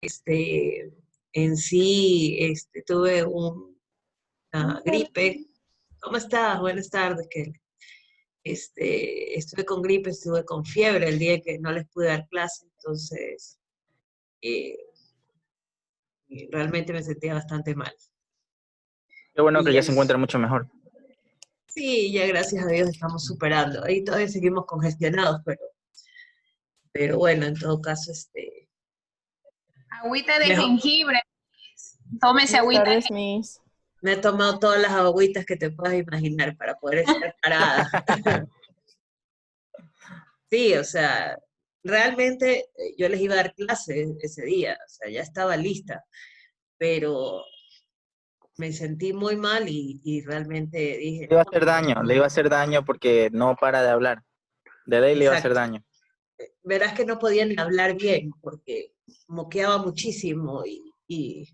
Este, en sí, tuve una gripe. ¿Cómo estás? Buenas tardes, Kelly. Estuve con gripe, estuve con fiebre el día que no les pude dar clase, entonces eh, realmente me sentía bastante mal. Qué bueno que Y ya se es, encuentra mucho mejor. sí, ya gracias a Dios estamos superando. Ahí todavía seguimos congestionados, pero bueno, en todo caso, Agüita de mejor. jengibre, tómese Buenas agüita. tardes, Miss. Me he tomado todas las agüitas que te puedas imaginar para poder estar parada. Sí, o sea, realmente yo les iba a dar clase ese día, o sea, ya estaba lista, pero me sentí muy mal y realmente dije, Le iba a no, hacer daño, le iba a hacer daño porque no para de hablar. De ley le iba a hacer exacto. daño. Verás que no podía ni hablar bien porque moqueaba muchísimo y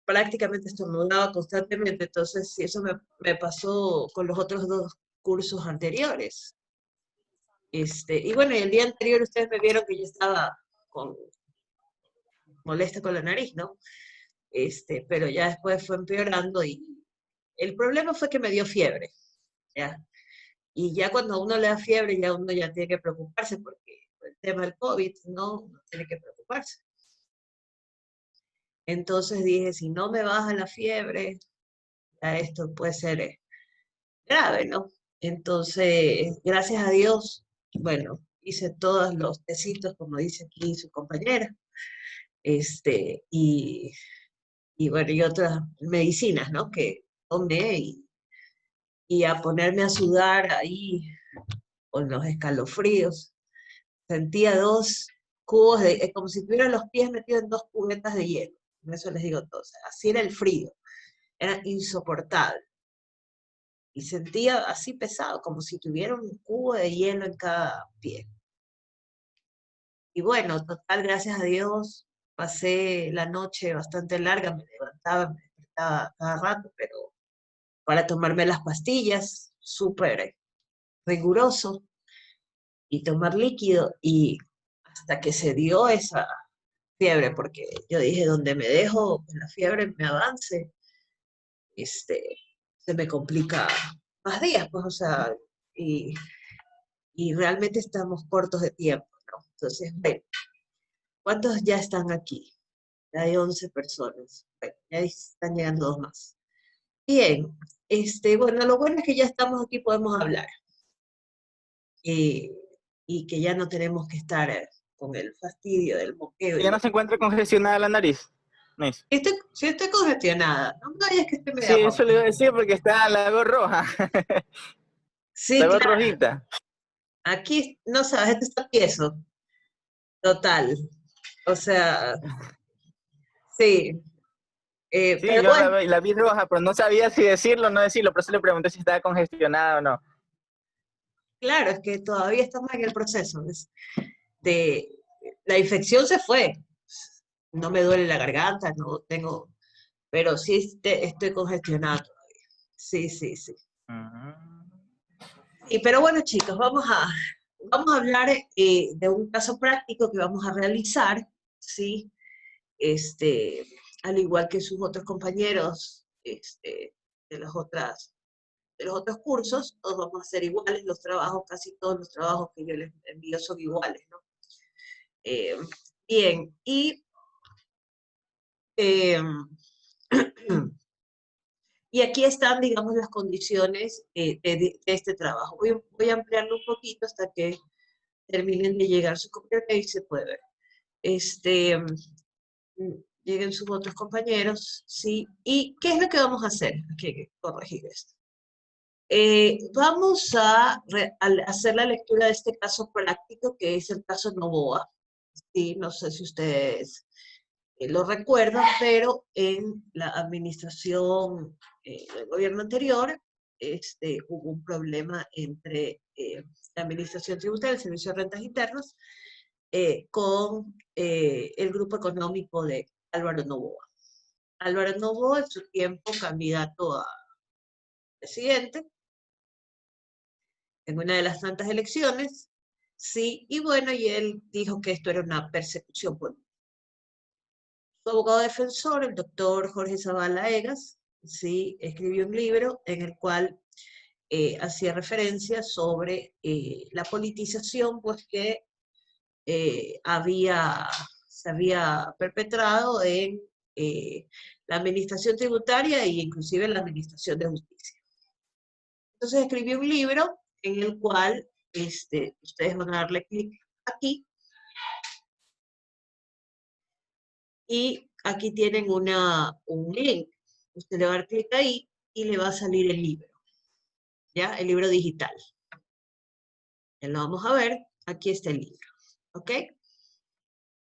prácticamente estornudaba constantemente, entonces sí, eso me pasó con los otros dos cursos anteriores. Y bueno, y el día anterior ustedes me vieron que yo estaba con, molesta con la nariz, ¿no? Pero ya después fue empeorando y el problema fue que me dio fiebre, ¿ya? Y ya cuando a uno le da fiebre, ya uno ya tiene que preocuparse porque el tema del COVID, ¿no? Uno tiene que preocuparse. Entonces dije, si no me baja la fiebre, ya esto puede ser grave, ¿no? Entonces, gracias a Dios, bueno, hice todos los tecitos, como dice aquí su compañera, este, y, y bueno, y otras medicinas, ¿no? Que tomé y a ponerme a sudar ahí con los escalofríos. Sentía 2 cubos como si tuviera los pies metidos en 2 cubetas de hielo. Eso les digo todo. O sea, así era el frío. Era insoportable. Y sentía así pesado, como si tuviera un cubo de hielo en cada pie. Y bueno, total, gracias a Dios, pasé la noche bastante larga, me levantaba, me despertaba cada rato, pero para tomarme las pastillas, súper riguroso, y tomar líquido, y hasta que se dio esa fiebre, porque yo dije, donde me dejo que la fiebre me avance, este, se me complica más días, pues, o sea, y, y realmente estamos cortos de tiempo, ¿no? Entonces, bueno, ¿cuántos ya están aquí? Ya hay 11 personas. Bueno, ya están llegando 2 más. Bien, bueno, lo bueno es que ya estamos aquí, podemos hablar. eh, y que ya no tenemos que estar con el fastidio del moqueo y ¿Ya no se encuentra congestionada la nariz? Miss. sí estoy congestionada, no me vayas que estoy Sí, media eso ronca. le iba a decir porque está la voz roja, Sí, la voz claro, rojita. aquí, no sabes, esto está tieso, total. O sea, sí, Sí, pero yo bueno, la vi roja, pero no sabía si decirlo o no decirlo, por eso le pregunté si estaba congestionada o no. claro, es que todavía estamos en el proceso de, la infección se fue, no me duele la garganta, no tengo, pero sí estoy congestionada todavía. Sí, sí, sí. Ujú. Y, pero bueno, chicos, vamos a hablar de un caso práctico que vamos a realizar, ¿sí? Este, al igual que sus otros compañeros de de los otros cursos, todos vamos a ser iguales, los trabajos, casi todos los trabajos que yo les envío son iguales, ¿no? Eh, bien, eh, y aquí están, digamos, las condiciones de este trabajo. Voy a ampliarlo un poquito hasta que terminen de llegar sus compañeros y se puede ver. Este, Lleguen sus otros compañeros, ¿sí? ¿Y qué es lo que vamos a hacer? Hay que corregir esto. Vamos a hacer la lectura de este caso práctico, que es el caso Novoa. Sí, no sé si ustedes lo recuerdan, pero en la administración del gobierno anterior hubo un problema entre la administración tributaria, el Servicio de Rentas Internas, con el grupo económico de Álvaro Novoa. Álvaro Novoa, en su tiempo candidato a presidente, en una de las tantas elecciones, sí, y bueno, y él dijo que esto era una persecución política. Su abogado defensor, el doctor Jorge Zavala Egas, sí, escribió un libro en el cual hacía referencia sobre la politización pues, que se había perpetrado en la administración tributaria e inclusive en la administración de justicia. Entonces escribió un libro en el cual ustedes van a darle clic aquí y aquí tienen un link. Usted le va a dar clic ahí y le va a salir el libro, ¿ya? El libro digital. Ya lo vamos a ver. Aquí está el libro, ¿ok?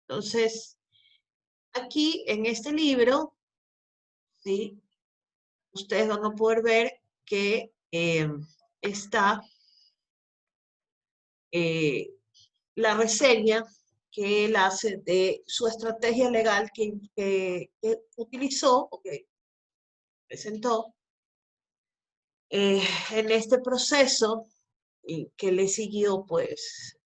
Entonces, aquí en este libro, ¿sí? Ustedes van a poder ver que está la reseña que él hace de su estrategia legal que utilizó o que presentó en este proceso que le siguió, pues,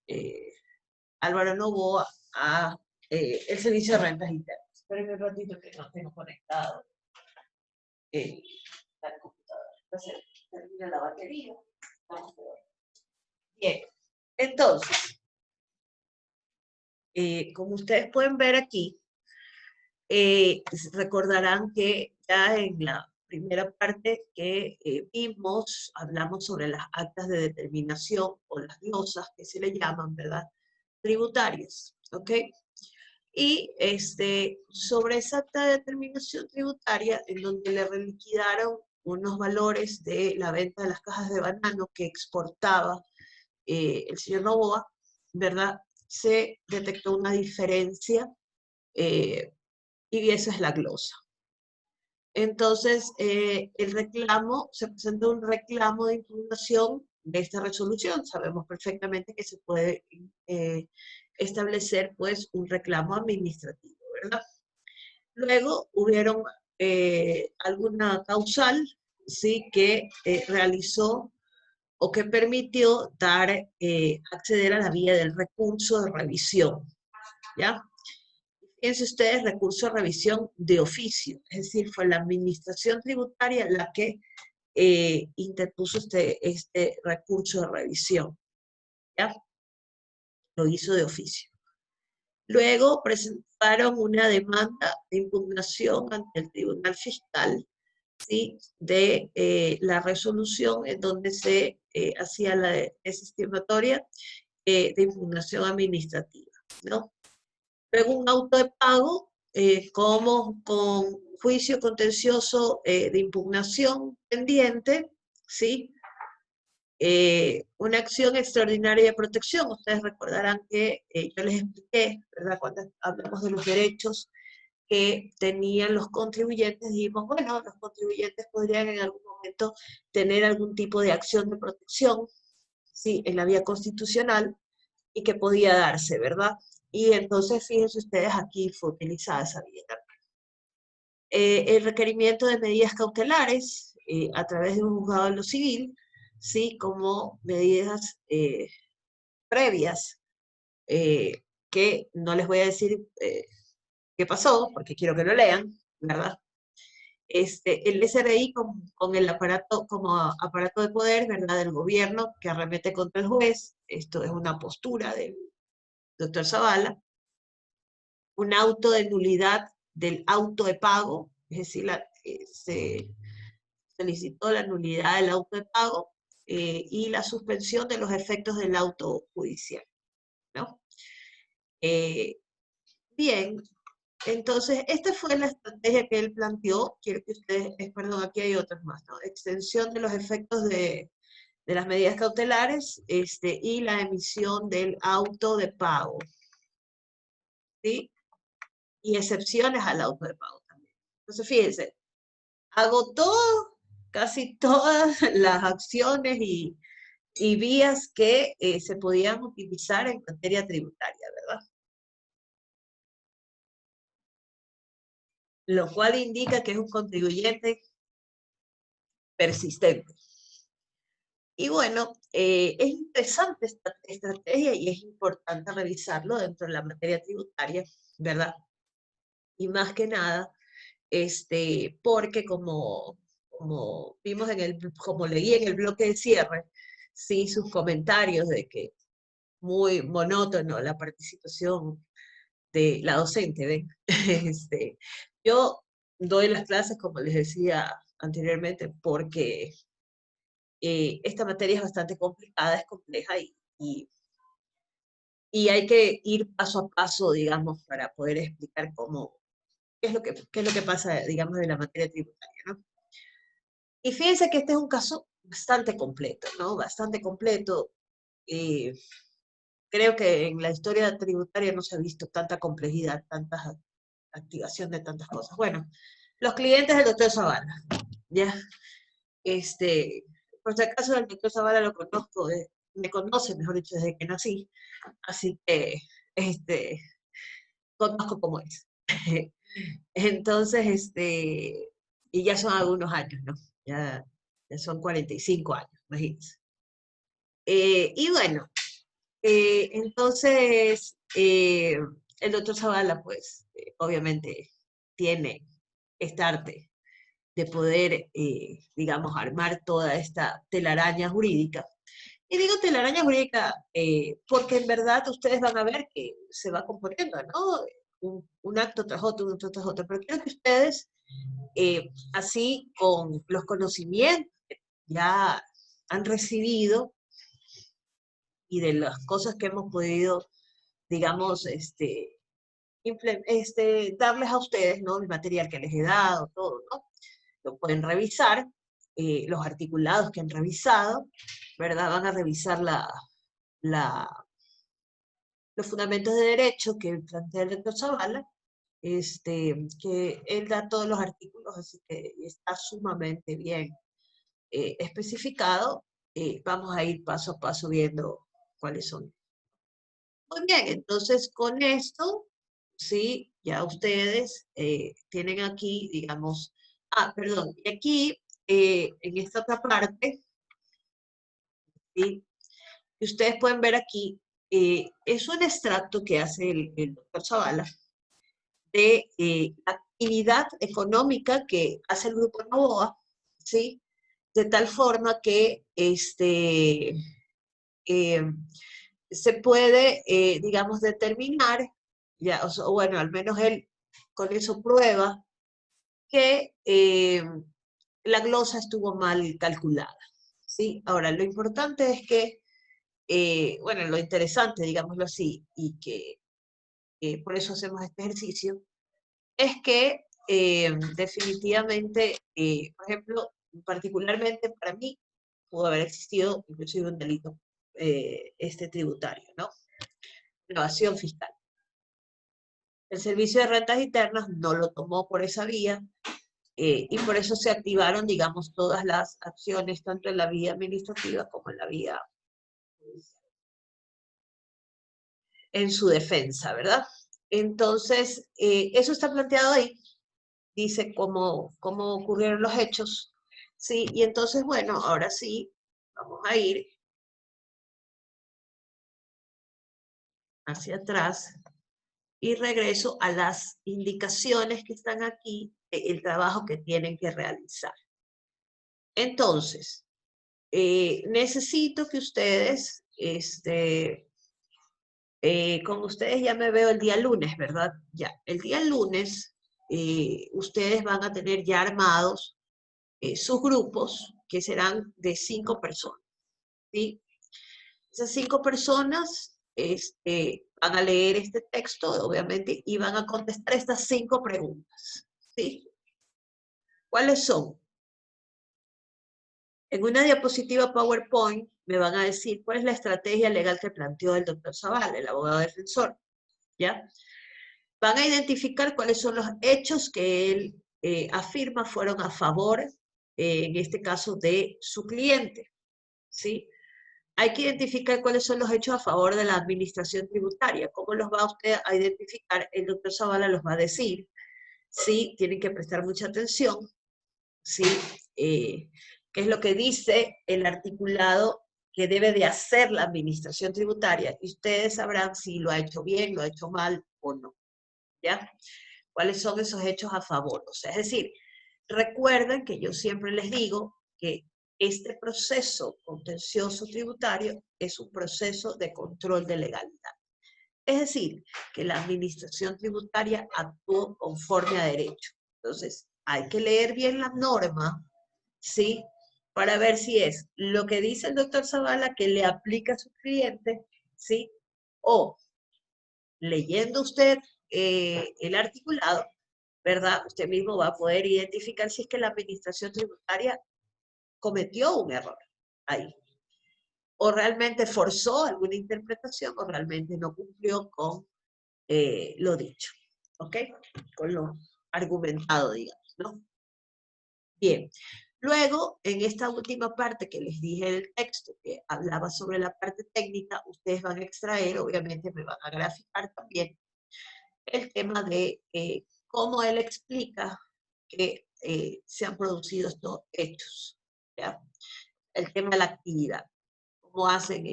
Álvaro Noboa a el Servicio de Rentas Internas. Espérenme un ratito que no tengo conectado la computadora. Entonces, termina la batería. Vamos a ver. Bien, entonces, como ustedes pueden ver aquí, recordarán que ya en la primera parte que vimos, hablamos sobre las actas de determinación o las glosas que se le llaman, ¿verdad? Tributarias, ¿ok? Y sobre esa acta de determinación tributaria, en donde le reliquidaron unos valores de la venta de las cajas de banano que exportaba el señor Noboa, ¿verdad? Se detectó una diferencia y esa es la glosa. Entonces, se presentó un reclamo de impugnación de esta resolución. Sabemos perfectamente que se puede establecer, pues, un reclamo administrativo, ¿verdad? Luego hubieron alguna causal, sí, que realizó o que permitió acceder a la vía del recurso de revisión, ¿ya? Fíjense ustedes, recurso de revisión de oficio, es decir, fue la administración tributaria la que interpuso este recurso de revisión, ¿ya? Lo hizo de oficio. Luego presentaron una demanda de impugnación ante el Tribunal Fiscal, ¿sí? De la resolución en donde se hacía la desestimatoria de impugnación administrativa, ¿no? Luego un auto de pago como con juicio contencioso de impugnación pendiente, ¿sí? Una acción extraordinaria de protección. Ustedes recordarán que yo les expliqué, ¿verdad? Cuando hablamos de los derechos que tenían los contribuyentes, dijimos, bueno, los contribuyentes podrían en algún momento tener algún tipo de acción de protección, ¿sí? En la vía constitucional y que podía darse, ¿verdad? Y entonces, fíjense ustedes, aquí fue utilizada esa vía. El requerimiento de medidas cautelares a través de un juzgado de lo civil, ¿sí? Como medidas previas, que no les voy a decir qué pasó, porque quiero que lo lean, ¿verdad? El SRI con el aparato, como aparato de poder, ¿verdad? Del gobierno que arremete contra el juez, esto es una postura del doctor Zavala, un auto de nulidad del auto de pago, es decir, se solicitó la nulidad del auto de pago y la suspensión de los efectos del auto judicial, ¿no? Bien, entonces esta fue la estrategia que él planteó. Quiero que ustedes, perdón, aquí hay otras más, ¿no? Extensión de los efectos de las medidas cautelares y la emisión del auto de pago, ¿sí? Y excepciones al auto de pago también. Entonces, fíjense, agotó casi todas las acciones y vías que se podían utilizar en materia tributaria, ¿verdad? Lo cual indica que es un contribuyente persistente. Y bueno, es interesante esta estrategia y es importante revisarlo dentro de la materia tributaria, ¿verdad? Y más que nada, porque como vimos como leí en el bloque de cierre, sí, sus comentarios de que muy monótono la participación de la docente, ¿ven? Yo doy las clases, como les decía anteriormente, porque esta materia es bastante complicada, es compleja y hay que ir paso a paso, digamos, para poder explicar qué es lo que pasa, digamos, de la materia tributaria, ¿no? Y fíjense que este es un caso bastante completo, ¿no? Bastante completo. eh, Creo que en la historia tributaria no se ha visto tanta complejidad, tanta activación de tantas cosas. Bueno, los clientes del doctor Zavala, ¿ya? Por si acaso el doctor Zavala lo conozco, me conoce, mejor dicho, desde que nací, así que, conozco cómo es. Entonces, y ya son algunos años, ¿no? Ya son 45 años, imagínense. Y bueno, entonces, el doctor Zavala, pues, obviamente tiene esta arte de poder, digamos, armar toda esta telaraña jurídica. Y digo telaraña jurídica porque en verdad ustedes van a ver que se va componiendo, ¿no? Un acto tras otro, un acto tras otro. Pero quiero que ustedes, así con los conocimientos que ya han recibido y de las cosas que hemos podido, digamos, darles a ustedes, ¿no? El material que les he dado, todo, ¿no? Lo pueden revisar, los articulados que han revisado, ¿verdad? Van a revisar la, los fundamentos de derecho que plantea el doctor Zavala, que él da todos los artículos, así que está sumamente bien especificado. Vamos a ir paso a paso viendo cuáles son. Muy bien, entonces con esto, sí, ya ustedes tienen aquí, digamos, perdón, y aquí, en esta otra parte, ¿sí? Que ustedes pueden ver aquí, es un extracto que hace el doctor Zavala de la actividad económica que hace el Grupo Novoa, ¿sí? De tal forma que eh, se puede, digamos, determinar, ya, o bueno, al menos él con eso prueba que la glosa estuvo mal calculada, ¿sí? Ahora, lo importante es que, bueno, lo interesante, digámoslo así, y que por eso hacemos este ejercicio, es que definitivamente, por ejemplo, particularmente para mí, pudo haber existido inclusive un delito tributario, ¿no? Evasión fiscal. El Servicio de Rentas Internas no lo tomó por esa vía y por eso se activaron, digamos, todas las acciones, tanto en la vía administrativa como en la vía judicial, en su defensa, ¿verdad? Entonces, eso está planteado ahí, dice cómo ocurrieron los hechos, ¿sí? Y entonces, bueno, ahora sí, vamos a ir hacia atrás y regreso a las indicaciones que están aquí, el trabajo que tienen que realizar. Entonces, necesito que ustedes, con ustedes ya me veo el día lunes, ¿verdad? Ya, el día lunes ustedes van a tener ya armados sus grupos, que serán de 5 personas, ¿sí? Esas 5 personas van a leer este texto, obviamente, y van a contestar estas 5 preguntas, ¿sí? ¿Cuáles son? En una diapositiva PowerPoint me van a decir cuál es la estrategia legal que planteó el doctor Zavala, el abogado defensor, ¿ya? Van a identificar cuáles son los hechos que él afirma fueron a favor, en este caso, de su cliente, ¿sí? Hay que identificar cuáles son los hechos a favor de la administración tributaria. ¿Cómo los va usted a identificar? El doctor Zavala los va a decir, ¿sí? Tienen que prestar mucha atención, ¿sí? ¿Qué es lo que dice el articulado que debe de hacer la administración tributaria? Y ustedes sabrán si lo ha hecho bien, lo ha hecho mal o no, ¿ya? ¿Cuáles son esos hechos a favor? O sea, es decir, recuerden que yo siempre les digo que este proceso contencioso tributario es un proceso de control de legalidad. Es decir, que la administración tributaria actuó conforme a derecho. Entonces, hay que leer bien la norma, ¿sí? Para ver si es lo que dice el doctor Zavala que le aplica a sus clientes, ¿sí? O leyendo usted el articulado, ¿verdad? Usted mismo va a poder identificar si es que la administración tributaria cometió un error ahí. O realmente forzó alguna interpretación o realmente no cumplió con lo dicho. ¿Ok? Con lo argumentado, digamos, ¿no? Bien. Luego, en esta última parte que les dije del texto, que hablaba sobre la parte técnica, ustedes van a extraer, obviamente me van a graficar también, el tema de cómo él explica que se han producido estos hechos, ¿ya? El tema de la actividad, cómo hacen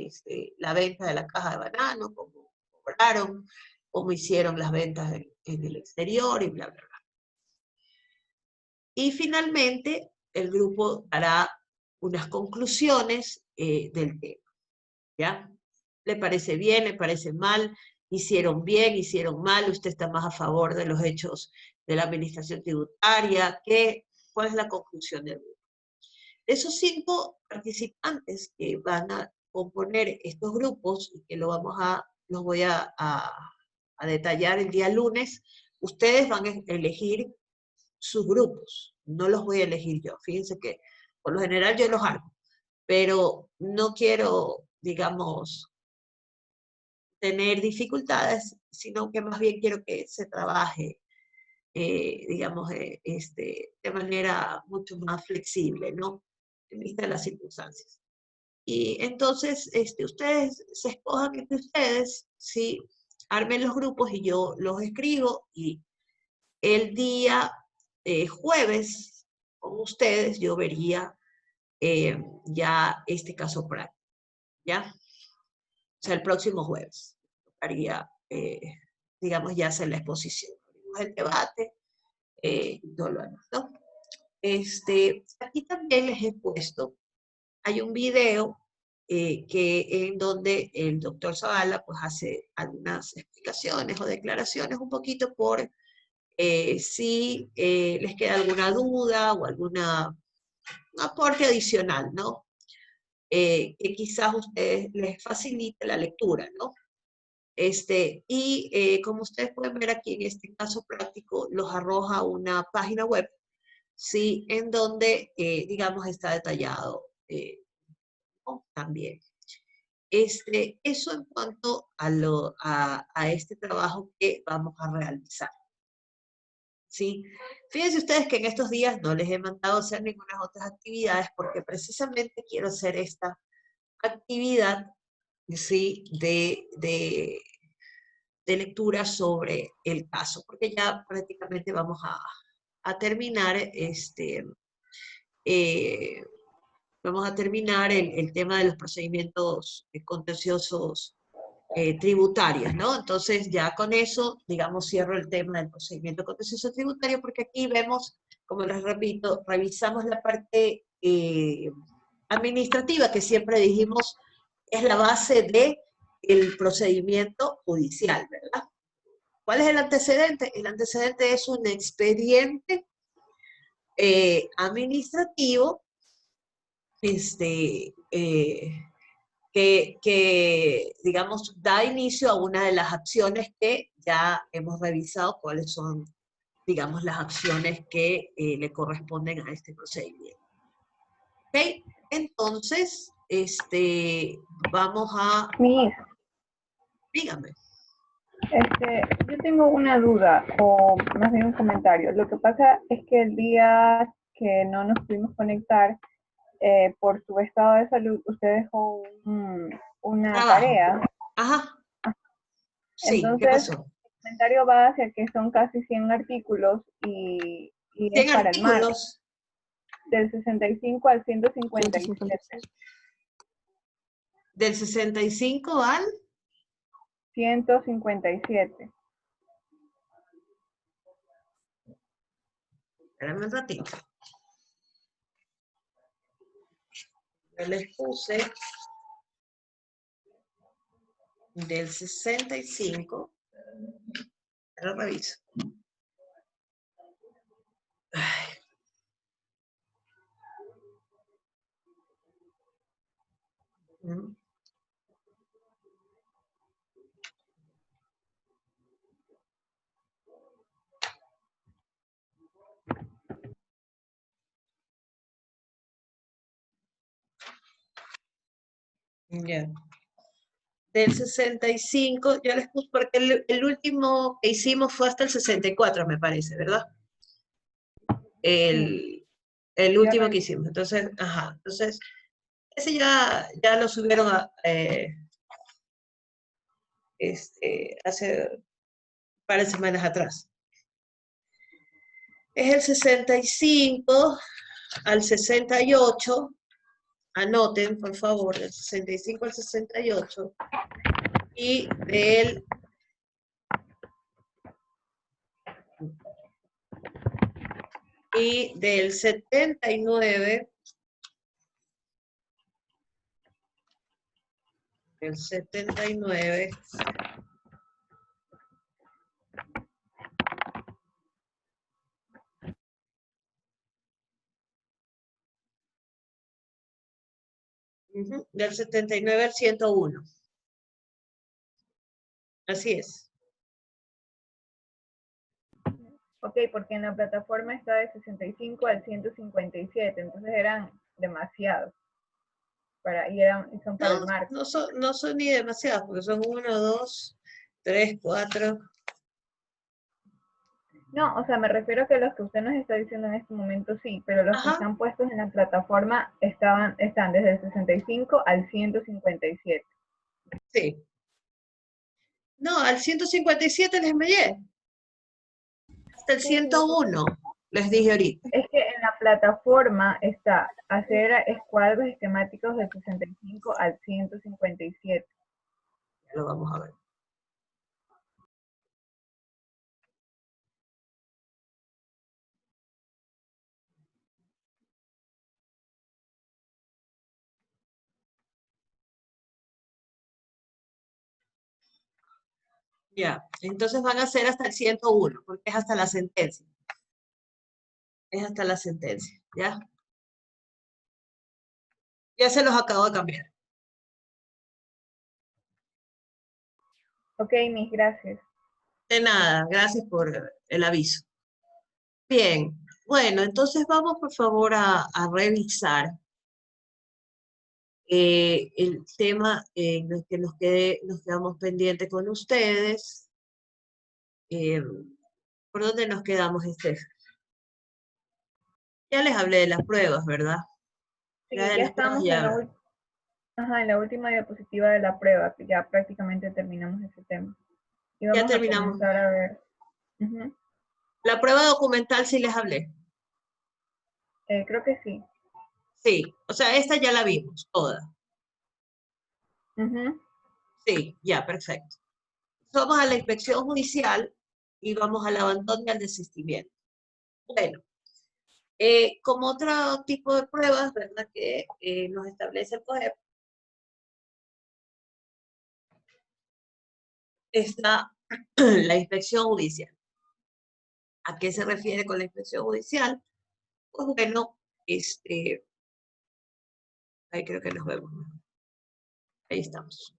la venta de la caja de banano, cómo cobraron, cómo hicieron las ventas en el exterior y bla, bla, bla. Y finalmente, el grupo dará unas conclusiones del tema, ¿ya? ¿Le parece bien? ¿Le parece mal? ¿Hicieron bien? ¿Hicieron mal? ¿Usted está más a favor de los hechos de la administración tributaria? ¿Cuál es la conclusión del grupo? De esos 5 participantes que van a componer estos grupos, y que los voy a detallar el día lunes, ustedes van a elegir sus grupos, no los voy a elegir yo. Fíjense que por lo general yo los hago, pero no quiero, digamos, tener dificultades, sino que más bien quiero que se trabaje, digamos, de manera mucho más flexible, ¿no? En vista de las circunstancias. Y entonces, ustedes se escojan entre ustedes, ¿sí? Armen los grupos y yo los escribo, y el día jueves con ustedes yo vería ya este caso práctico, ¿ya? O sea, el próximo jueves haría, digamos, ya hacer la exposición, el debate y todo lo demás, ¿no? Aquí también les he puesto, hay un video en donde el doctor Zavala pues hace algunas explicaciones o declaraciones un poquito por si les queda alguna duda o un aporte adicional, ¿no? Que quizás a ustedes les facilite la lectura, ¿no? Como ustedes pueden ver aquí en este caso práctico, los arroja a una página web, ¿sí? En donde, digamos, está detallado ¿no? También. Eso en cuanto a este trabajo que vamos a realizar. ¿Sí? Fíjense ustedes que en estos días no les he mandado a hacer ninguna otras actividades porque precisamente quiero hacer esta actividad, ¿sí? de lectura sobre el caso, porque ya prácticamente vamos a terminar vamos a terminar el tema de los procedimientos contenciosos tributarios, ¿no? Entonces ya con eso, digamos, cierro el tema del procedimiento contencioso tributario, porque aquí vemos, como les repito, revisamos la parte administrativa, que siempre dijimos es la base del procedimiento judicial, ¿verdad? ¿Cuál es el antecedente? El antecedente es un expediente administrativo digamos, da inicio a una de las acciones que ya hemos revisado, cuáles son, digamos, las acciones que le corresponden a este procedimiento. ¿Ok? Entonces, vamos a... Miss, Dígame. yo tengo una duda, o más bien un comentario. Lo que pasa es que el día que no nos pudimos conectar, por su estado de salud, usted dejó una Trabajo. tarea. Ajá. Sí, ¿qué Entonces, pasó? el comentario va hacia que son casi 100 artículos y 100 es para el martes, artículos. del 65 al 157. Del 65 al... 157. Espérame un ratito. Yo les puse del 65. Lo reviso. Ay. Mm. Ya. Del 65, yo les puse, porque el último que hicimos fue hasta el 64, me parece, ¿verdad? El último que hicimos. Entonces, ajá, entonces, ese ya lo subieron hace un par de semanas atrás. Es el 65 al 68, anoten, por favor, del 65 al 68, y del 79, del 79, del 79 al 101. Así es. Ok, porque en la plataforma está de 65 al 157, entonces eran demasiados. Y son para el marco. No son ni demasiados, porque son 1, 2, 3, 4. No, o sea, me refiero a que los que usted nos está diciendo en este momento sí, pero los que Ajá. están puestos en la plataforma están desde el 65 al 157. Sí. No, al 157 les envié. Hasta el Sí, 101, les dije ahorita. es que en la plataforma está hacer escuadros esquemáticos del 65 al 157. Lo vamos a ver. Ya, entonces van a ser hasta el 101, porque es hasta la sentencia. Es hasta la sentencia, ¿ya? Ya se los acabo de cambiar. Ok, mis gracias. De nada, gracias por el aviso. Bien, bueno, entonces vamos por favor a revisar el tema en el que nos quedamos pendientes con ustedes. ¿Por dónde nos quedamos, Estef? Ya les hablé de las pruebas, ¿verdad? Sí, Ya de ya las pruebas estamos en la última diapositiva de la prueba, que ya prácticamente terminamos ese tema. Y ya vamos a terminamos. comenzar a ver. La prueba documental sí les hablé. Creo que sí. Sí, o sea, esta ya la vimos, toda. Sí, ya, perfecto. Vamos a la inspección judicial y vamos al abandono y al desistimiento. Bueno, como otro tipo de pruebas, ¿verdad? Que nos establece el COGEP, está la inspección judicial. ¿A qué se refiere con la inspección judicial? Pues bueno, ahí creo que nos vemos. Ahí estamos.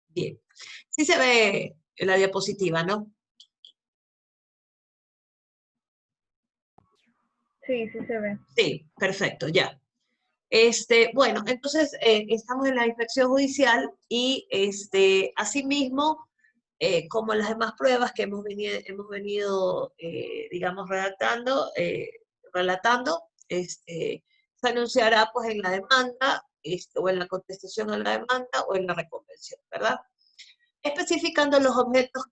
Bien. Sí se ve en la diapositiva, ¿no? Sí, sí se ve. Sí, perfecto, ya. Bueno, entonces estamos en la inspección judicial y asimismo, como las demás pruebas que hemos venido digamos, relatando, se anunciará pues en la demanda, o en la contestación a la demanda o en la reconvención, ¿verdad? Especificando los objetos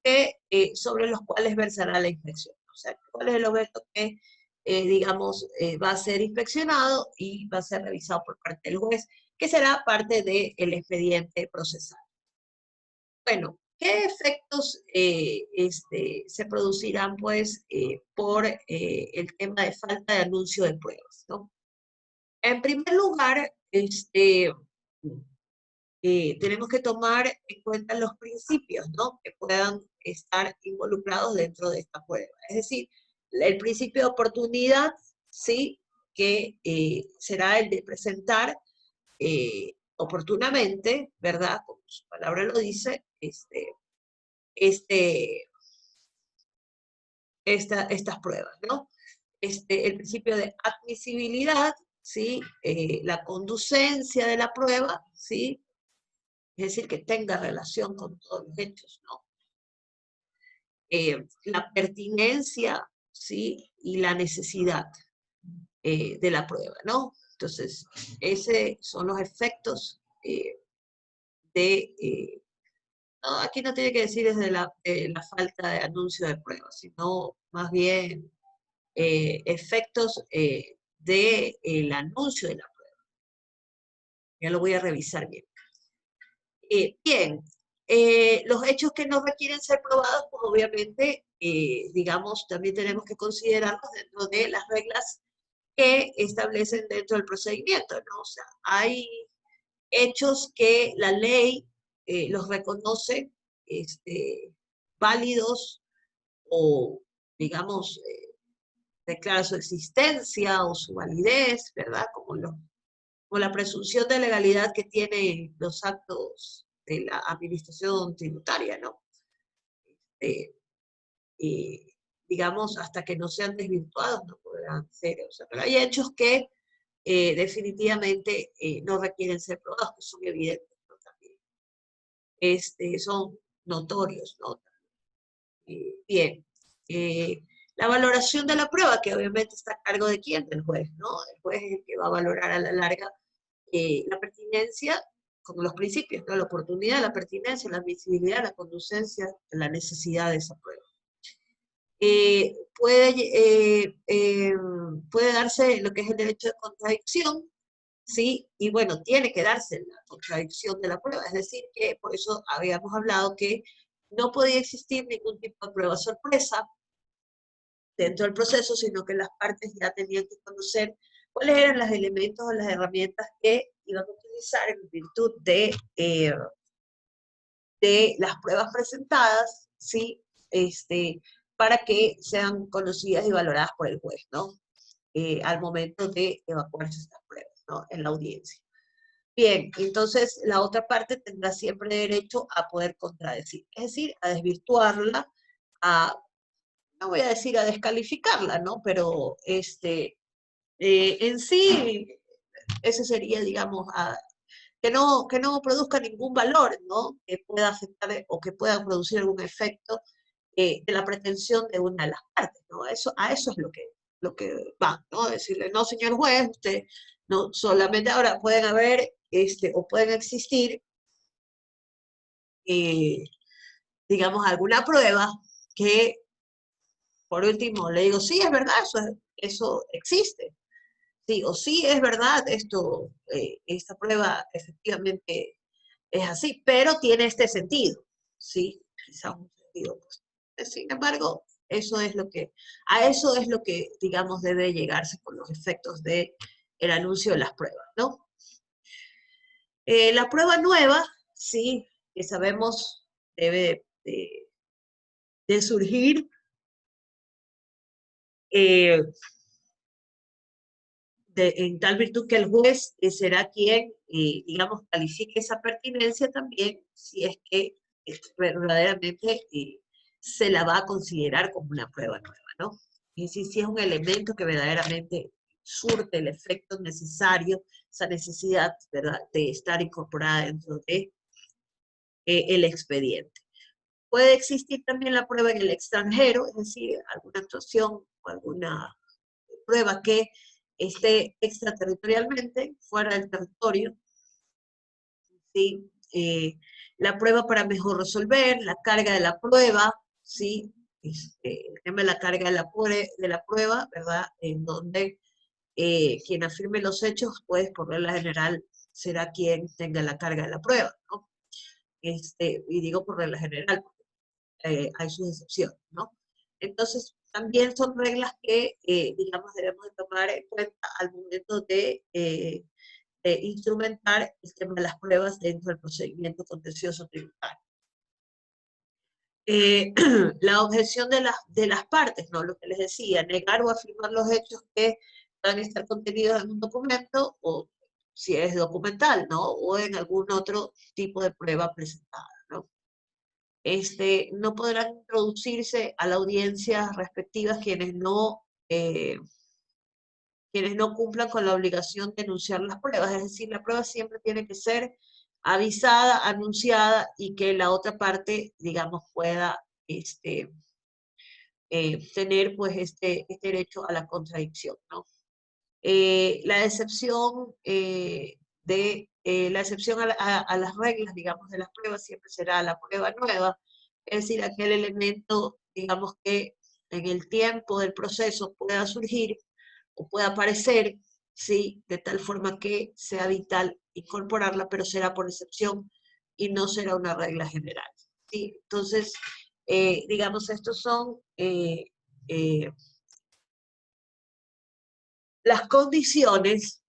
sobre los cuales versará la inspección. O sea, cuál es el objeto que, digamos, va a ser inspeccionado y va a ser revisado por parte del juez, que será parte del expediente procesal. Bueno, ¿Qué efectos se producirán, pues, por el tema de falta de anuncio de pruebas, ¿no? En primer lugar, tenemos que tomar en cuenta los principios, ¿no?, que puedan estar involucrados dentro de esta prueba. Es decir, el principio de oportunidad, sí, que será el de presentar oportunamente, ¿verdad?, como su palabra lo dice, estas pruebas, ¿no? El principio de admisibilidad, ¿sí? La conducencia de la prueba, ¿sí? Es decir, que tenga relación con todos los hechos, ¿no? La pertinencia, ¿sí? Y la necesidad de la prueba, ¿no? Entonces, esos son los efectos no, aquí no tiene que decir desde la falta de anuncio de pruebas, sino más bien efectos del anuncio de la prueba. Ya lo voy a revisar bien. Bien, los hechos que no requieren ser probados, pues obviamente, digamos, también tenemos que considerarlos dentro de las reglas que establecen dentro del procedimiento, ¿no? O sea, hay hechos que la ley los reconoce válidos o, digamos, declara su existencia o su validez, ¿verdad? Como la presunción de legalidad que tienen los actos de la administración tributaria, ¿no? Digamos, hasta que no sean desvirtuados no podrán ser. O sea, pero hay hechos que definitivamente no requieren ser probados, que son evidentes, ¿no? También. Son notorios, ¿no? Bien. La valoración de la prueba, que obviamente está a cargo de quién, del juez, ¿no? El juez es el que va a valorar a la larga la pertinencia con los principios, ¿no? La oportunidad, la pertinencia, la admisibilidad, la conducencia, la necesidad de esa prueba. Puede darse lo que es el derecho de contradicción, ¿sí? Y bueno, tiene que darse la contradicción de la prueba, es decir, que por eso habíamos hablado que no podía existir ningún tipo de prueba sorpresa dentro del proceso, sino que las partes ya tenían que conocer cuáles eran los elementos o las herramientas que iban a utilizar en virtud de las pruebas presentadas, ¿sí? Para que sean conocidas y valoradas por el juez, ¿no? Al momento de evacuarse estas pruebas, ¿no? En la audiencia. Bien, entonces la otra parte tendrá siempre derecho a poder contradecir, es decir, a desvirtuarla, no voy a decir a descalificarla, ¿no? Pero en sí, ese sería, digamos, que no produzca ningún valor, ¿no? Que pueda afectar o que pueda producir algún efecto de la pretensión de una de las partes, ¿no? A eso es lo que va, ¿no? Decirle, no, señor juez, usted no solamente ahora pueden haber o pueden existir, digamos, alguna prueba que, por último, le digo, sí, es verdad, eso existe. Sí, o sí, es verdad, esta prueba efectivamente es así, pero tiene este sentido, ¿sí? Quizá un sentido, pues. Sin embargo, a eso es lo que, digamos, debe llegarse con los efectos del anuncio de las pruebas, ¿no? La prueba nueva, sí, que sabemos debe de surgir en tal virtud que el juez será quien, digamos, califique esa pertinencia también, si es que verdaderamente se la va a considerar como una prueba nueva, ¿no? Y si es un elemento que verdaderamente surte el efecto necesario, esa necesidad, ¿verdad?, de estar incorporada dentro de el expediente. Puede existir también la prueba en el extranjero, es decir, alguna actuación o alguna prueba que esté extraterritorialmente, fuera del territorio, ¿sí? La prueba para mejor resolver, la carga de la prueba, ¿sí? El tema de la carga de la prueba, ¿verdad? En donde quien afirme los hechos, pues por regla general será quien tenga la carga de la prueba, ¿no? y digo por regla general, porque hay sus excepciones, ¿no? Entonces, también son reglas que, digamos, debemos de tomar en cuenta al momento de instrumentar el tema de las pruebas dentro del procedimiento contencioso tributario. La objeción de las partes, ¿no? Lo que les decía, negar o afirmar los hechos que van a estar contenidos en un documento, o si es documental, ¿no? O en algún otro tipo de prueba presentada, ¿no? No podrán introducirse a la audiencia respectivas quienes no cumplan con la obligación de enunciar las pruebas, es decir, la prueba siempre tiene que ser avisada, anunciada, y que la otra parte, digamos, pueda tener pues este derecho a la contradicción, ¿no? La excepción a las reglas, digamos, de las pruebas siempre será la prueba nueva, es decir, aquel elemento, digamos, que en el tiempo del proceso pueda surgir o pueda aparecer, ¿sí? De tal forma que sea vital incorporarla, pero será por excepción y no será una regla general, ¿sí? Entonces, digamos, estos son las condiciones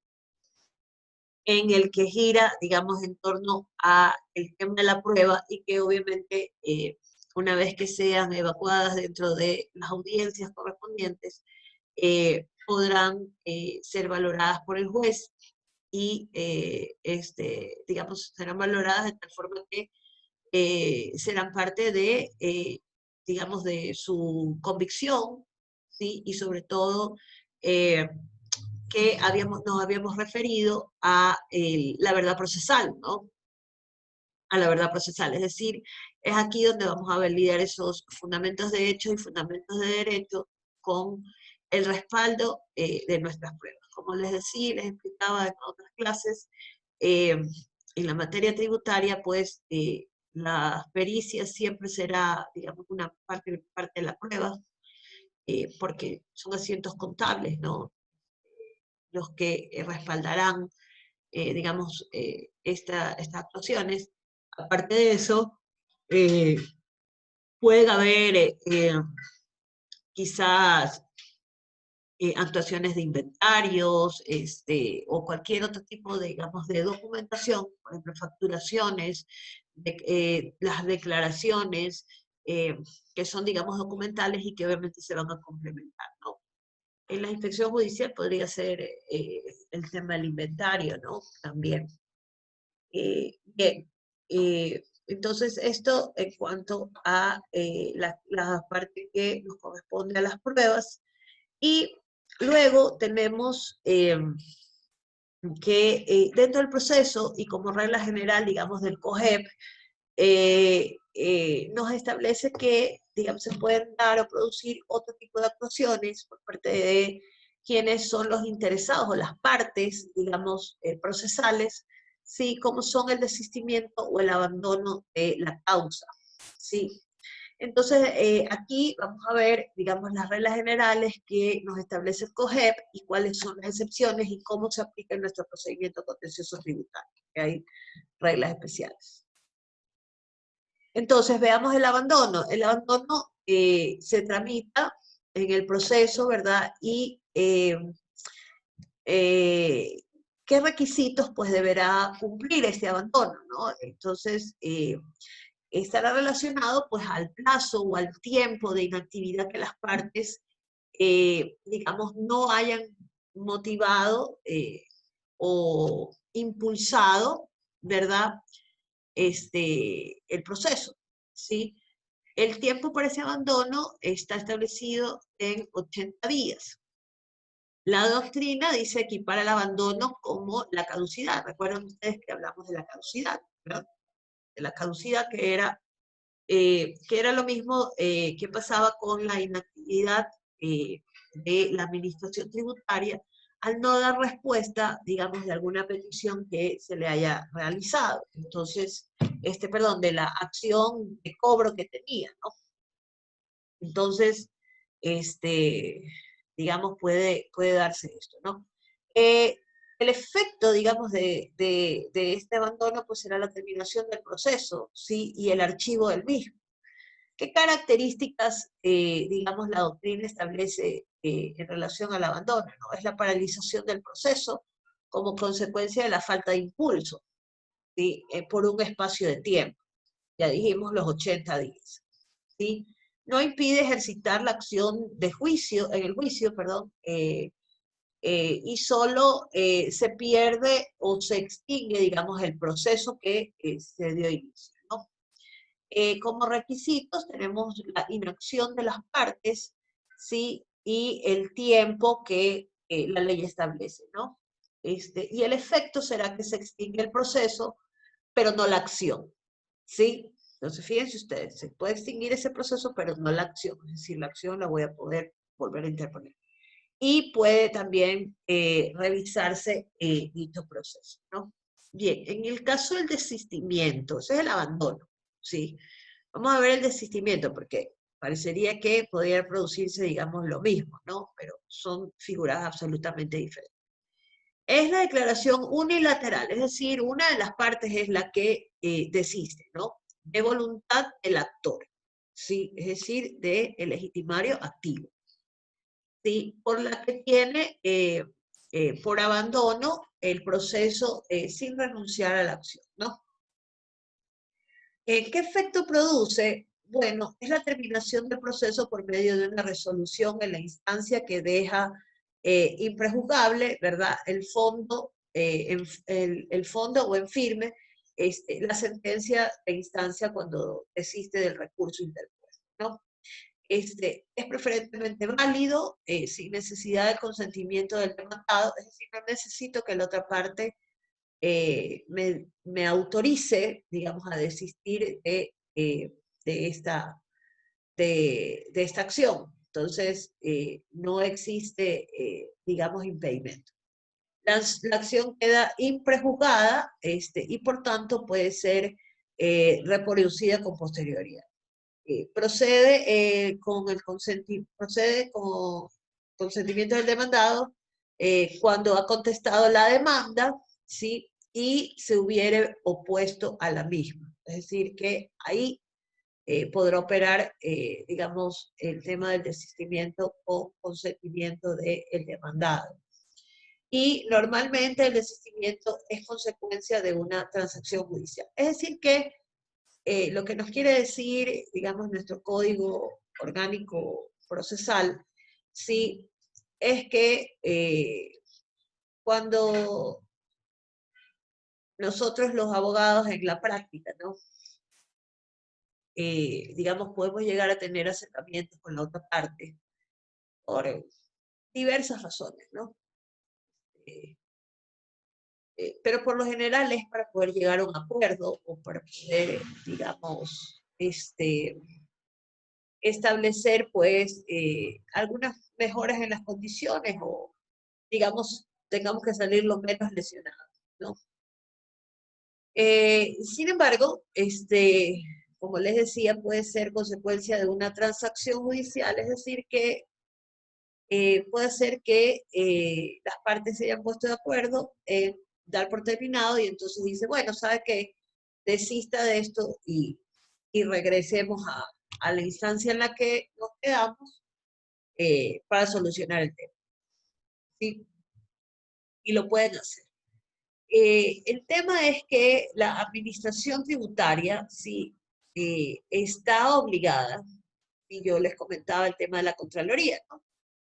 en el que gira, digamos, en torno a el tema de la prueba, y que obviamente una vez que sean evacuadas dentro de las audiencias correspondientes, podrán ser valoradas por el juez y, digamos, serán valoradas de tal forma que serán parte de, digamos, de su convicción, ¿sí? Y sobre todo, que nos habíamos referido a la verdad procesal, ¿no? A la verdad procesal, es decir, es aquí donde vamos a validar esos fundamentos de hecho y fundamentos de derecho con el respaldo de nuestras pruebas. Como les decía, les explicaba en otras clases, en la materia tributaria, pues la pericia siempre será, digamos, una parte de la prueba, porque son asientos contables, ¿no? Los que respaldarán, digamos, estas actuaciones. Aparte de eso, pueden haber quizás actuaciones de inventarios, o cualquier otro tipo de, digamos, de documentación, por ejemplo, facturaciones, las declaraciones, que son, digamos, documentales y que obviamente se van a complementar, ¿no? En la inspección judicial podría ser el tema del inventario, ¿no? También. Bien, entonces esto en cuanto a la parte que nos corresponde a las pruebas. Y luego tenemos que dentro del proceso y como regla general, digamos, del COGEP, nos establece que, digamos, se pueden dar o producir otro tipo de actuaciones por parte de quienes son los interesados o las partes, digamos, procesales, ¿sí? Como son el desistimiento o el abandono de la causa, ¿sí? Entonces, aquí vamos a ver, digamos, las reglas generales que nos establece el COGEP y cuáles son las excepciones y cómo se aplica en nuestro procedimiento contencioso tributario, que hay reglas especiales. Entonces, veamos el abandono. El abandono se tramita en el proceso, ¿verdad? Y ¿qué requisitos pues deberá cumplir este abandono, ¿no? Entonces, estará relacionado pues al plazo o al tiempo de inactividad que las partes, digamos, no hayan motivado o impulsado, ¿verdad? El proceso, ¿sí? El tiempo para ese abandono está establecido en 80 días. La doctrina dice equipar el abandono como la caducidad. Recuerdan ustedes que hablamos de la caducidad, ¿verdad? De la caducidad que era lo mismo que pasaba con la inactividad de la administración tributaria al no dar respuesta, digamos, de alguna petición que se le haya realizado. Entonces, perdón, de la acción de cobro que tenía, ¿no? Entonces, digamos, puede darse esto, ¿no? el efecto, digamos, de este abandono, pues será la terminación del proceso, ¿sí? Y el archivo del mismo. ¿Qué características, digamos, la doctrina establece en relación al abandono? ¿No? Es la paralización del proceso como consecuencia de la falta de impulso, ¿sí? Por un espacio de tiempo. Ya dijimos los 80 días, ¿sí? No impide ejercitar la acción de juicio, en el juicio, perdón, y solo se pierde o se extingue, digamos, el proceso que se dio inicio, ¿no? Como requisitos tenemos la inacción de las partes, ¿sí? Y el tiempo que la ley establece, ¿no? Y el efecto será que se extingue el proceso, pero no la acción, ¿sí? Entonces, fíjense ustedes, se puede extinguir ese proceso, pero no la acción, es decir, la acción la voy a poder volver a interponer. Y puede también revisarse dicho proceso, ¿no? Bien, en el caso del desistimiento, ese es el abandono, ¿sí? Vamos a ver el desistimiento, porque parecería que podría producirse, digamos, lo mismo, ¿no? Pero son figuras absolutamente diferentes. Es la declaración unilateral, es decir, una de las partes es la que desiste, ¿no? De voluntad del actor, ¿sí? Es decir, del legitimario activo, ¿sí? Por la que tiene por abandono el proceso sin renunciar a la acción, ¿no? ¿Qué efecto produce? Bueno, es la terminación del proceso por medio de una resolución en la instancia que deja imprejuzgable, ¿verdad? El fondo, el fondo o en firme la sentencia de instancia cuando desiste del recurso interpuesto, ¿no? Es preferentemente válido sin necesidad del consentimiento del demandado, es decir, no necesito que la otra parte me autorice, digamos, a desistir de esta, de esta acción. Entonces, no existe, digamos, impedimento. La acción queda imprejuzgada y por tanto puede ser reproducida con posterioridad. Procede con el consentimiento del demandado cuando ha contestado la demanda, ¿sí? Y se hubiere opuesto a la misma. Es decir, que ahí podrá operar, digamos, el tema del desistimiento o consentimiento del demandado. Y normalmente el desistimiento es consecuencia de una transacción judicial. Es decir, que lo que nos quiere decir, digamos, nuestro código orgánico procesal, sí, es que cuando nosotros los abogados en la práctica, ¿no? Digamos, podemos llegar a tener acercamientos con la otra parte por diversas razones, ¿no? Pero por lo general es para poder llegar a un acuerdo o para poder, digamos, establecer, pues, algunas mejoras en las condiciones o, digamos, tengamos que salir lo menos lesionados, ¿no? Sin embargo, como les decía, puede ser consecuencia de una transacción judicial, es decir, que puede ser que las partes se hayan puesto de acuerdo en dar por terminado y entonces dice, bueno, ¿sabe qué? Desista de esto y regresemos a la instancia en la que nos quedamos para solucionar el tema, ¿sí? Y lo pueden hacer. El tema es que la administración tributaria, sí, está obligada, y yo les comentaba el tema de la Contraloría, ¿no?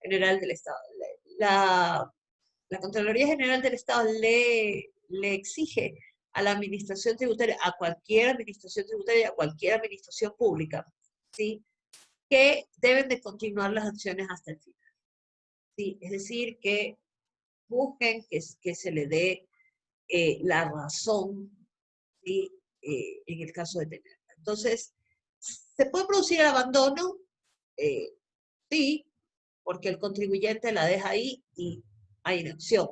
General del Estado. La Contraloría General del Estado le exige a la administración tributaria, a cualquier administración tributaria, a cualquier administración pública, ¿sí? Que deben de continuar las acciones hasta el final. ¿Sí? Es decir, que busquen que se le dé la razón, ¿sí? En el caso de tenerla. Entonces, ¿se puede producir el abandono? Sí, porque el contribuyente la deja ahí y hay inacción.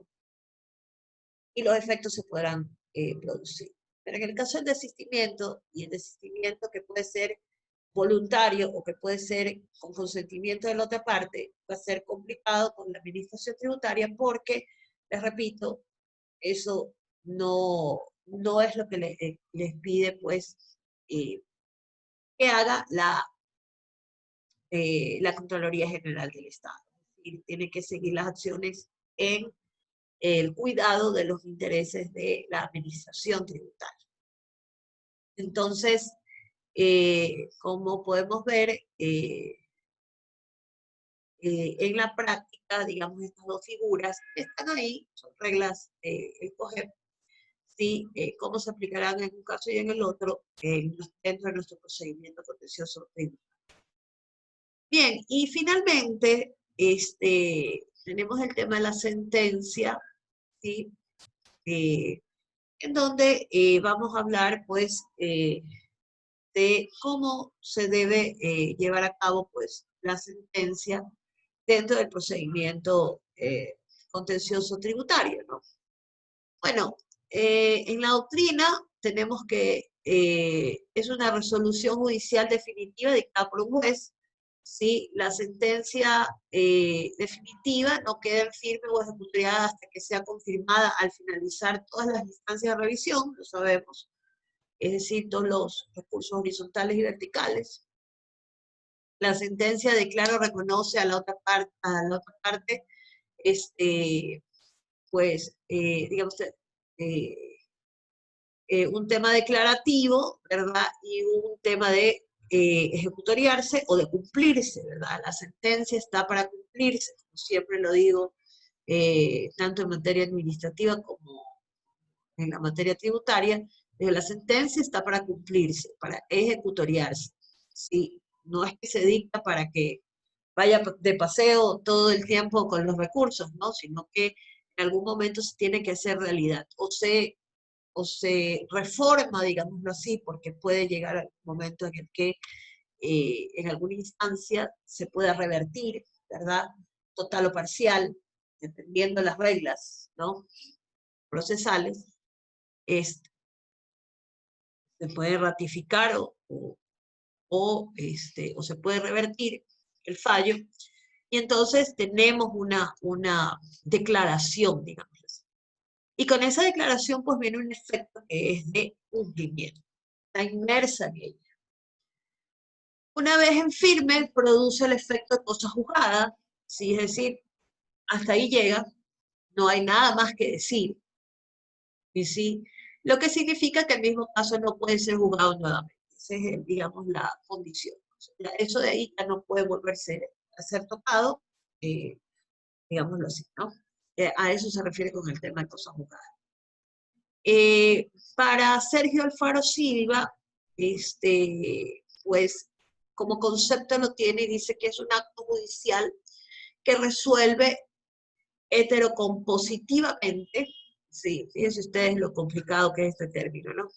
Y los efectos se podrán producir. Pero en el caso del desistimiento, y el desistimiento que puede ser voluntario o que puede ser con consentimiento de la otra parte, va a ser complicado con la administración tributaria porque, les repito, eso no es lo que les pide, pues, que haga la Contraloría General del Estado. Es decir, tiene que seguir las acciones en el cuidado de los intereses de la administración tributaria. Entonces, como podemos ver, en la práctica, digamos, estas dos figuras que están ahí, son reglas el COGEP, ¿sí? Cómo se aplicarán en un caso y en el otro dentro de nuestro procedimiento contencioso tributario. Bien, y finalmente, tenemos el tema de la sentencia, ¿sí? En donde vamos a hablar, pues, de cómo se debe llevar a cabo, pues, la sentencia dentro del procedimiento contencioso tributario, ¿no? Bueno, en la doctrina tenemos que es una resolución judicial definitiva dictada por un juez. ¿Sí? La sentencia definitiva no queda en firme o ejecutoriada hasta que sea confirmada al finalizar todas las instancias de revisión, lo sabemos, es decir, todos los recursos horizontales y verticales. La sentencia declara o reconoce a la otra parte, pues, digamos, un tema declarativo, ¿verdad? Y un tema de ejecutoriarse o de cumplirse, ¿verdad? La sentencia está para cumplirse, como siempre lo digo, tanto en materia administrativa como en la materia tributaria, pero la sentencia está para cumplirse, para ejecutoriarse, ¿sí? No es que se dicta para que vaya de paseo todo el tiempo con los recursos, ¿no? Sino que en algún momento se tiene que hacer realidad, o se reforma, digámoslo así, porque puede llegar al momento en el que en alguna instancia se pueda revertir, ¿verdad? Total o parcial, dependiendo de las reglas, ¿no? Procesales, se puede ratificar o se puede revertir el fallo, y entonces tenemos una declaración, digamos así. Y con esa declaración pues viene un efecto que es de cumplimiento, está inmersa en ella. Una vez en firme, produce el efecto de cosa juzgada, ¿sí? Es decir, hasta ahí llega, no hay nada más que decir, ¿y sí? Lo que significa que el mismo caso no puede ser juzgado nuevamente. Esa es, digamos, la condición. O sea, eso de ahí ya no puede volverse a ser tocado, digámoslo así, ¿no? A eso se refiere con el tema de cosa juzgada. Para Sergio Alfaro Silva, pues como concepto lo tiene y dice que es un acto judicial que resuelve heterocompositivamente, sí, fíjense ustedes lo complicado que es este término, ¿no?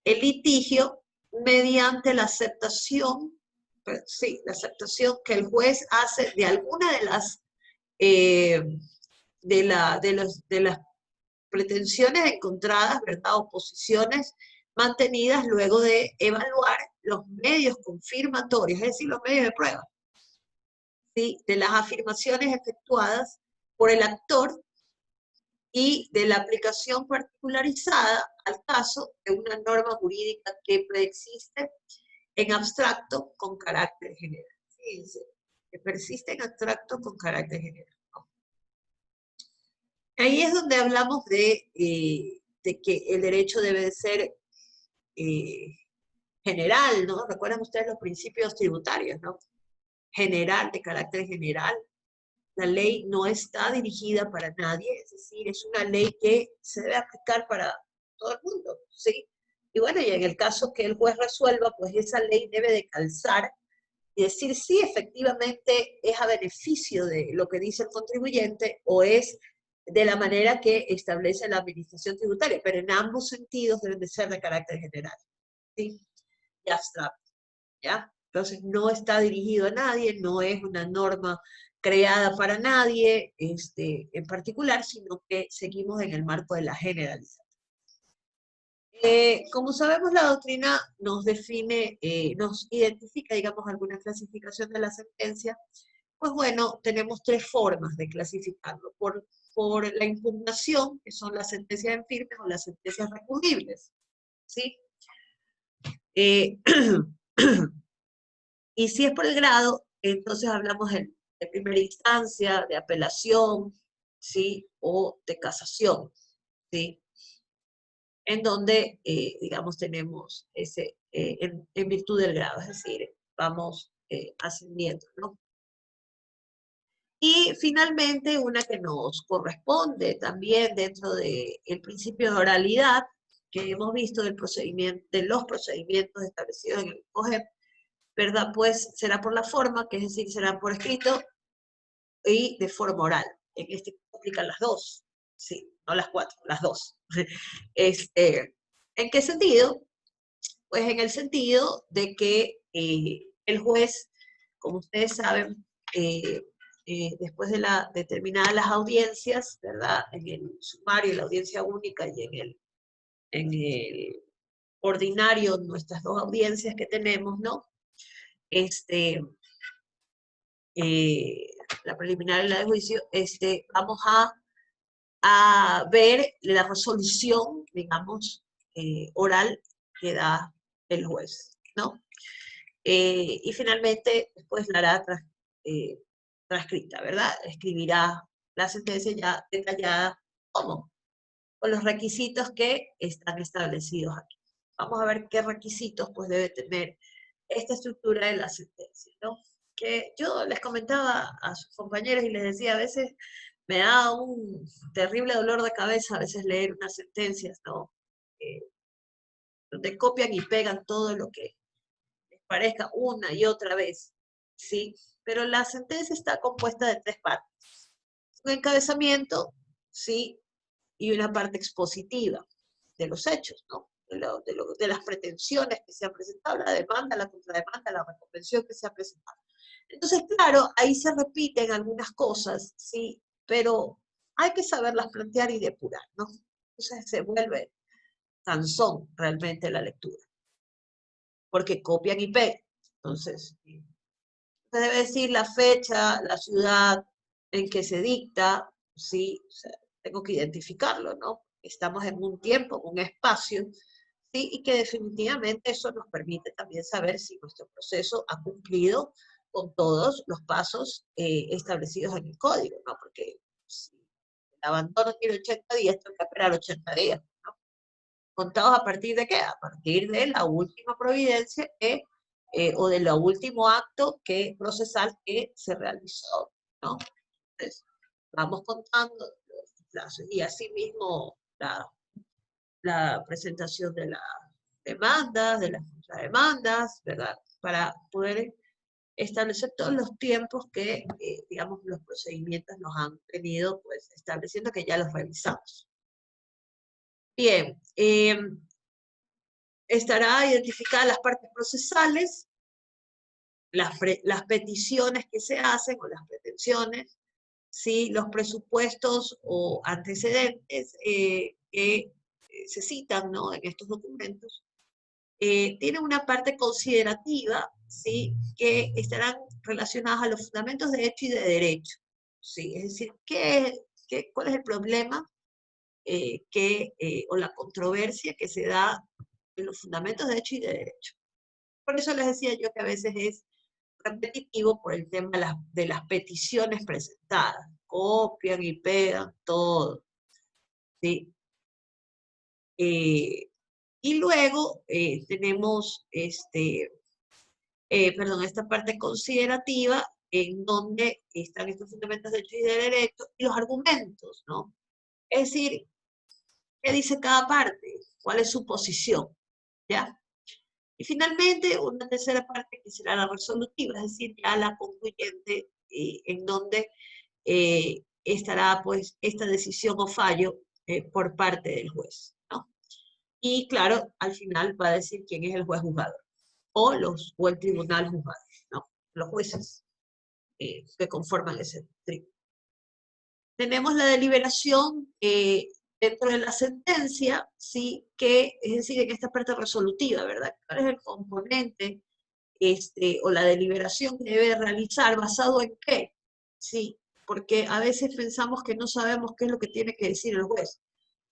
El litigio mediante la aceptación, sí, la aceptación que el juez hace de alguna de las de las pretensiones encontradas, ¿verdad? Oposiciones mantenidas luego de evaluar los medios confirmatorios, es decir, los medios de prueba, ¿sí? De las afirmaciones efectuadas por el actor y de la aplicación particularizada al caso de una norma jurídica que preexiste en abstracto con carácter general. Fíjense, que persiste en abstracto con carácter general. Ahí es donde hablamos de que el derecho debe de ser general, ¿no? Recuerdan ustedes los principios tributarios, ¿no? General, de carácter general. La ley no está dirigida para nadie, es decir, es una ley que se debe aplicar para todo el mundo, ¿sí? Y bueno, y en el caso que el juez resuelva, pues esa ley debe de calzar y decir sí, efectivamente es a beneficio de lo que dice el contribuyente o es de la manera que establece la administración tributaria, pero en ambos sentidos deben de ser de carácter general, ¿sí? Y abstracto, ¿ya? Entonces no está dirigido a nadie, no es una norma creada para nadie en particular, sino que seguimos en el marco de la generalización. Como sabemos, la doctrina nos define, nos identifica, digamos, alguna clasificación de la sentencia. Pues bueno, tenemos tres formas de clasificarlo. Por por la impugnación, que son las sentencias en firme o las sentencias recurribles, ¿sí? Y si es por el grado, entonces hablamos de primera instancia, de apelación, ¿sí? O de casación, ¿sí? En donde, digamos, tenemos ese, en virtud del grado, es decir, vamos ascendiendo, ¿no? Y finalmente, una que nos corresponde también dentro del principio de oralidad, que hemos visto del procedimiento, de los procedimientos establecidos en el COGEP, ¿verdad? Pues será por la forma, que es decir, será por escrito y de forma oral. En este aplican las dos, sí, no las cuatro, las dos. ¿En qué sentido? Pues en el sentido de que el juez, como ustedes saben, después de determinadas las audiencias, ¿verdad? En el sumario, la audiencia única y en el ordinario, nuestras dos audiencias que tenemos, ¿no? La preliminar y la de juicio, vamos a ver la resolución, digamos, oral que da el juez, ¿no? Y finalmente, después la hará transcrita, ¿verdad? Escribirá la sentencia ya detallada, ¿cómo? Con los requisitos que están establecidos aquí. Vamos a ver qué requisitos pues debe tener esta estructura de la sentencia, ¿no? Que yo les comentaba a sus compañeros y les decía, a veces me da un terrible dolor de cabeza a veces leer unas sentencias, ¿no? Donde copian y pegan todo lo que les parezca una y otra vez, ¿sí? Pero la sentencia está compuesta de tres partes. Un encabezamiento, ¿sí? Y una parte expositiva de los hechos, ¿no? De las pretensiones que se han presentado, la demanda, la contrademanda, la reconvención que se ha presentado. Entonces, claro, ahí se repiten algunas cosas, sí, pero hay que saberlas plantear y depurar, ¿no? Entonces se vuelve cansón realmente la lectura, porque copian y pegan. Entonces, se debe decir la fecha, la ciudad en que se dicta, sí, o sea, tengo que identificarlo, ¿no? Estamos en un tiempo, en un espacio, ¿sí? Y que definitivamente eso nos permite también saber si nuestro proceso ha cumplido con todos los pasos establecidos en el código, ¿no? Porque si el abandono tiene 80 días, tengo que esperar 80 días, ¿no? ¿Contados a partir de qué? A partir de la última providencia o de lo último acto procesal que se realizó, ¿no? Entonces, vamos contando los plazos y asimismo la presentación de las demandas, de las contrademandas, ¿verdad? Para poder establecer todos los tiempos que, digamos, los procedimientos nos han venido pues, estableciendo, que ya los revisamos. Bien, estará identificadas las partes procesales, las peticiones que se hacen o las pretensiones, ¿sí? Los presupuestos o antecedentes que se citan, ¿no? En estos documentos. Tiene una parte considerativa, ¿sí? Que estarán relacionadas a los fundamentos de hecho y de derecho, ¿sí? Es decir, ¿cuál es el problema o la controversia que se da en los fundamentos de hecho y de derecho? Por eso les decía yo que a veces es repetitivo por el tema de las peticiones presentadas. Copian y pegan todo, ¿sí? Y luego tenemos esta parte considerativa en donde están estos fundamentos de hecho y de derecho y los argumentos, ¿no? Es decir, ¿qué dice cada parte? ¿Cuál es su posición? ¿Ya? Y finalmente, una tercera parte que será la resolutiva, es decir, ya la concluyente, en donde estará pues esta decisión o fallo por parte del juez, ¿no? Y claro, al final va a decir quién es el juez juzgador, o el tribunal juzgador, ¿no? Los jueces que conforman ese tribunal. Tenemos la deliberación dentro de la sentencia, ¿sí? Que es decir, en esta parte resolutiva, ¿verdad? ¿Cuál es el componente o la deliberación que debe realizar basado en qué? ¿Sí? porque a veces pensamos que no sabemos qué es lo que tiene que decir el juez.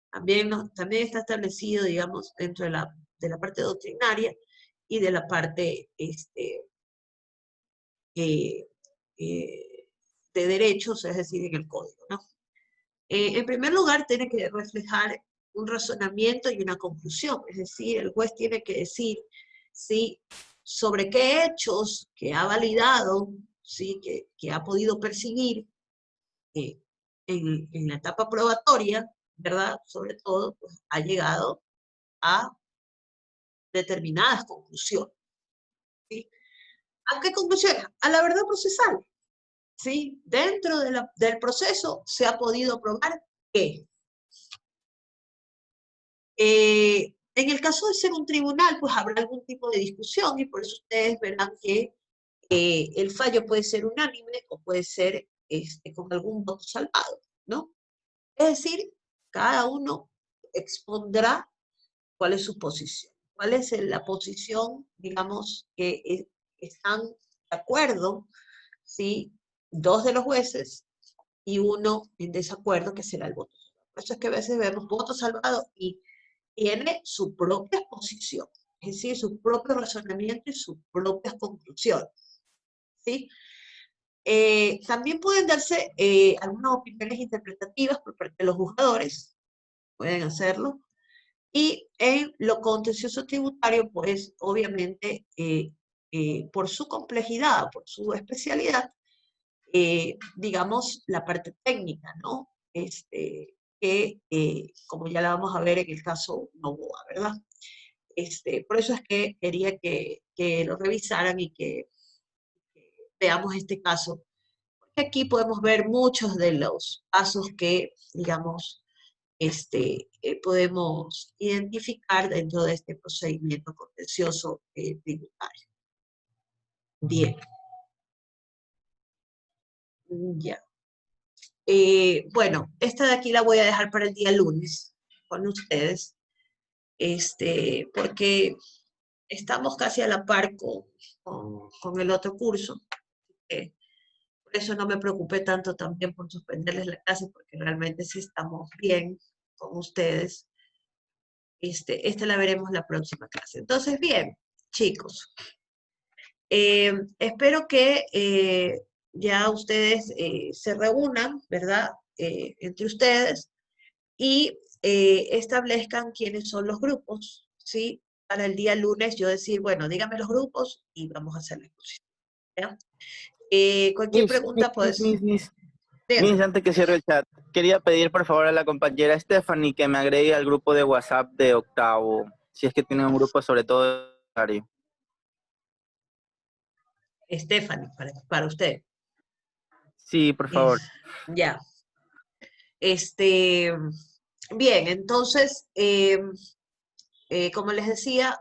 También, también está establecido, digamos, dentro de la parte doctrinaria y de la parte eh, eh, de derechos, es decir, en el código, ¿no? En primer lugar, tiene que reflejar un razonamiento y una conclusión, es decir, el juez tiene que decir si sobre qué hechos que ha validado, ¿sí? que ha podido percibir en la etapa probatoria, ¿verdad? Sobre todo, pues, ha llegado a determinadas conclusiones, ¿sí? ¿A qué conclusiones? A la verdad procesal, ¿sí? Dentro del proceso se ha podido probar que en el caso de ser un tribunal, pues habrá algún tipo de discusión y por eso ustedes verán que el fallo puede ser unánime o puede ser con algún voto salvado, ¿no? Es decir, cada uno expondrá cuál es su posición, cuál es la posición, digamos, que están de acuerdo, ¿sí? Dos de los jueces y uno en desacuerdo, que será el voto salvado. Por eso es que a veces vemos voto salvado y tiene su propia posición, es decir, su propio razonamiento y sus propias conclusiones, ¿sí? También pueden darse algunas opiniones interpretativas por parte de los juzgadores, pueden hacerlo, y en lo contencioso tributario, pues obviamente por su complejidad, por su especialidad, digamos la parte técnica, ¿no? Que como ya la vamos a ver en el caso Novoa, ¿verdad? Por eso es que quería que lo revisaran y que veamos este caso. Porque aquí podemos ver muchos de los casos que, digamos, podemos identificar dentro de este procedimiento contencioso tributario. Bien. Ya. Bueno, esta de aquí la voy a dejar para el día lunes con ustedes, porque estamos casi a la par con el otro curso. Por eso no me preocupé tanto también por suspenderles la clase, porque realmente sí estamos bien con ustedes. Esta la veremos la próxima clase. Entonces, bien, chicos, espero que ya ustedes se reúnan, ¿verdad? Entre ustedes y establezcan quiénes son los grupos, ¿sí? Para el día lunes yo decir, bueno, díganme los grupos y vamos a hacer la exposición, ¿ya? Cualquier pregunta, pues, díganme. Antes que cierre el chat, quería pedir por favor a la compañera Stephanie que me agregue al grupo de WhatsApp de octavo, si es que tiene un grupo sobre todo. Stephanie, para usted. Sí, por favor. Ya. Bien, entonces, como les decía,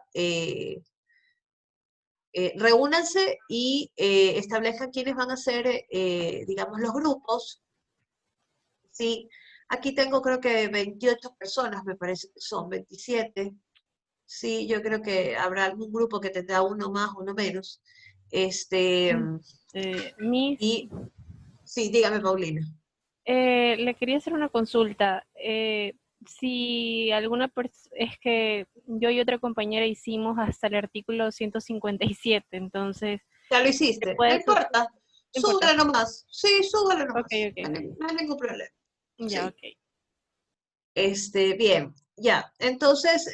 reúnanse y establezcan quiénes van a ser, digamos, los grupos. Sí, aquí tengo creo que 28 personas, me parece que son 27. Sí, yo creo que habrá algún grupo que tendrá uno más, uno menos. Miss, Y sí, dígame, Paulina. le quería hacer una consulta. Si alguna persona, es que yo y otra compañera hicimos hasta el artículo 157, entonces... Ya lo hiciste, no importa. Súbale nomás. Sí, súbale nomás. Okay. No hay ningún problema. Ya, Sí. ok. Bien, ya. Entonces,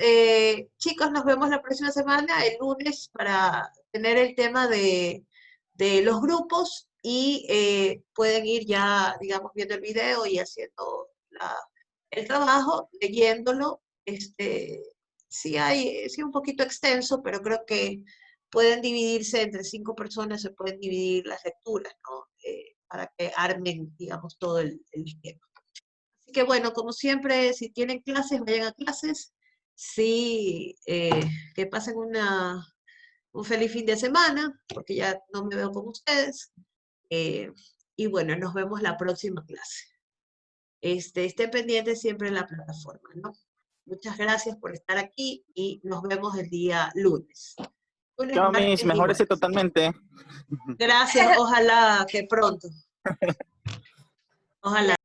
chicos, nos vemos la próxima semana, el lunes, para tener el tema de los grupos y pueden ir ya, digamos, viendo el video y haciendo el trabajo, leyéndolo. Sí un poquito extenso, pero creo que pueden dividirse entre 5 personas, se pueden dividir las lecturas, ¿no? Para que armen, digamos, todo el esquema. Así que bueno, como siempre, si tienen clases, vayan a clases. Sí, que pasen un feliz fin de semana, porque ya no me veo con ustedes. Y bueno, nos vemos la próxima clase. Estén pendientes siempre en la plataforma, ¿no? Muchas gracias por estar aquí y nos vemos el día lunes. Lunes, Chao, martes Miss, y mejórese jueves. totalmente. Gracias, ojalá que pronto. Ojalá.